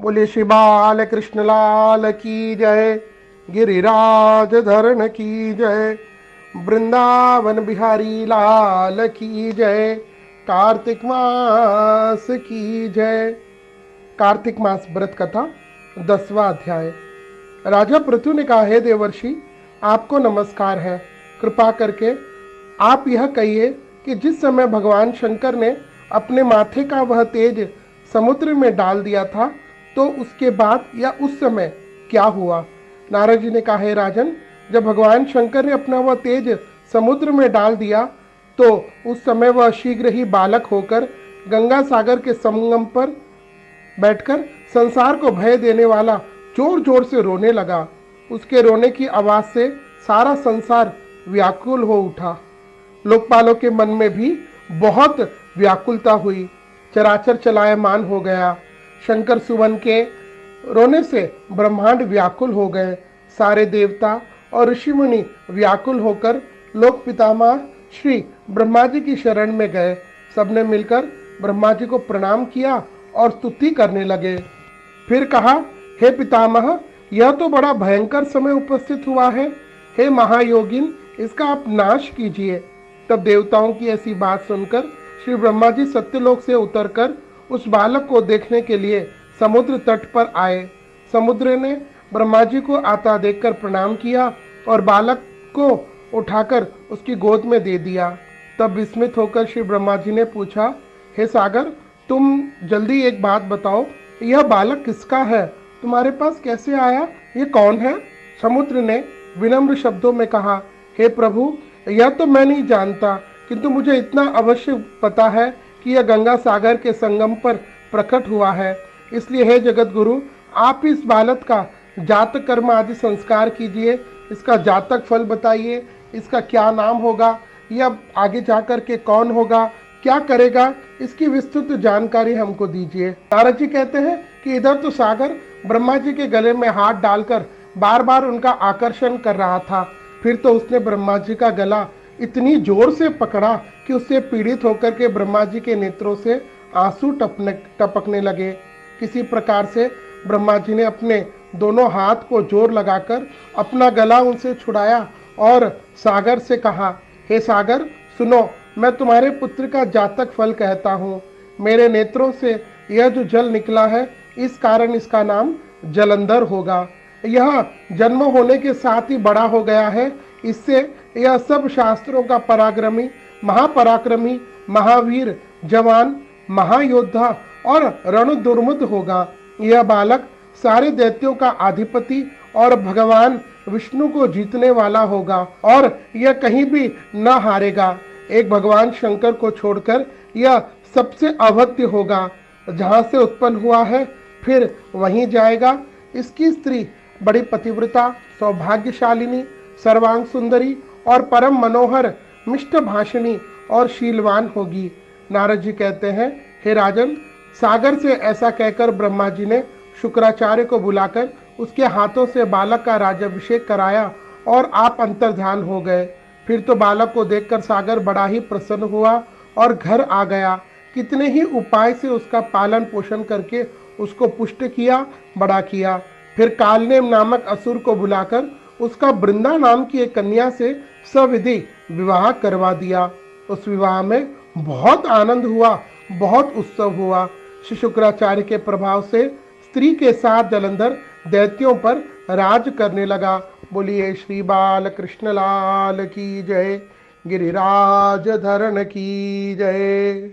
बोले श्री बाल कृष्ण लाल की जय, गिरिराज धरण की जय, वृंदावन बिहारी लाल की जय, कार्तिक मास की जय। कार्तिक मास व्रत कथा 10वां अध्याय। राजा पृथु ने कहा, हे देवर्षि, आपको नमस्कार है। कृपा करके आप यह कहिए कि जिस समय भगवान शंकर ने अपने माथे का वह तेज समुद्र में डाल दिया था, तो उसके बाद या उस समय क्या हुआ। नारद जी ने कहा, हे राजन, जब भगवान शंकर ने अपना वह तेज समुद्र में डाल दिया, तो उस समय वह शीघ्र ही बालक होकर गंगा सागर के संगम पर बैठकर संसार को भय देने वाला जोर जोर से रोने लगा। उसके रोने की आवाज से सारा संसार व्याकुल हो उठा। लोकपालों के मन में भी बहुत व्याकुलता हुई, चराचर चलायमान हो गया। शंकर सुवन के रोने से ब्रह्मांड व्याकुल हो गए। सारे देवता और ऋषि मुनि व्याकुल होकर लोक पितामह श्री ब्रह्मा जी की शरण में गए। सबने मिलकर ब्रह्मा जी को प्रणाम किया और स्तुति करने लगे। फिर कहा, हे पितामह, यह तो बड़ा भयंकर समय उपस्थित हुआ है। हे महायोगिन, इसका आप नाश कीजिए। तब देवताओं की ऐसी बात सुनकर श्री ब्रह्मा जी सत्यलोक से उतरकर उस बालक को देखने के लिए समुद्र तट पर आए। समुद्र ने ब्रह्मा जी को आता देखकर प्रणाम किया और बालक को उठाकर उसकी गोद में दे दिया। तब विस्मित होकर श्री ब्रह्मा जी ने पूछा, हे सागर, तुम जल्दी एक बात बताओ, यह बालक किसका है? तुम्हारे पास कैसे आया? ये कौन है? समुद्र ने विनम्र शब्दों में कहा, हे प्रभु, यह तो मैं नहीं जानता, किंतु मुझे इतना अवश्य पता है कि यह गंगा सागर के संगम पर प्रकट हुआ है। इसलिए हे जगत गुरु, आप इस बालक का जातक कर्म आदि संस्कार कीजिए। इसका जातक फल बताइए, इसका क्या नाम होगा, यह आगे जाकर के कौन होगा, क्या करेगा, इसकी विस्तृत जानकारी हमको दीजिए। नारद जी कहते हैं कि इधर तो सागर ब्रह्मा जी के गले में हाथ डालकर बार बार उनका आकर्षण कर रहा था। फिर तो उसने ब्रह्मा जी का गला इतनी जोर से पकड़ा कि उससे पीड़ित होकर के ब्रह्मा जी के नेत्रों से आंसू टपकने लगे। किसी प्रकार से ब्रह्मा जी ने अपने दोनों हाथ को जोर लगाकर अपना गला उनसे छुड़ाया और सागर से कहा, हे सागर, सुनो, मैं तुम्हारे पुत्र का जातक फल कहता हूँ। मेरे नेत्रों से यह जो जल निकला है, इस कारण इसका नाम जलंधर होगा। यह जन्म होने के साथ ही बड़ा हो गया है। इससे यह सब शास्त्रों का पराक्रमी, महापराक्रमी, महावीर, जवान, महायोद्धा और रणदुर्मुद होगा। यह बालक सारे दैत्यों का अधिपति और भगवान विष्णु को जीतने वाला होगा और यह कहीं भी न हारेगा। एक भगवान शंकर को छोड़कर यह सबसे अभक्ति होगा। जहाँ से उत्पन्न हुआ है फिर वहीं जाएगा। इसकी स्त्री बड़ी पतिव्रता, सौभाग्यशालिनी, सर्वांग सुंदरी और परम मनोहर, मिष्ट भाषिणी और शीलवान होगी। नारद जी कहते हैं, हे राजन, सागर से ऐसा कहकर ब्रह्मा जी ने शुक्राचार्य को बुलाकर उसके हाथों से बालक का राज्याभिषेक कराया और आप अंतर्ध्यान हो गए। फिर तो बालक को देखकर सागर बड़ा ही प्रसन्न हुआ और घर आ गया। कितने ही उपाय से उसका पालन पोषण करके उसको पुष्ट किया, बड़ा किया। फिर कालनेम नामक असुर को बुलाकर उसका वृंदा नाम की एक कन्या से सविधि विवाह करवा दिया। उस विवाह में बहुत आनंद हुआ, बहुत उत्सव हुआ। श्री शुक्राचार्य के प्रभाव से स्त्री के साथ जलंधर दैत्यों पर राज करने लगा। बोलिए श्री बाल कृष्ण लाल की जय, गिरिराज धरण की जय।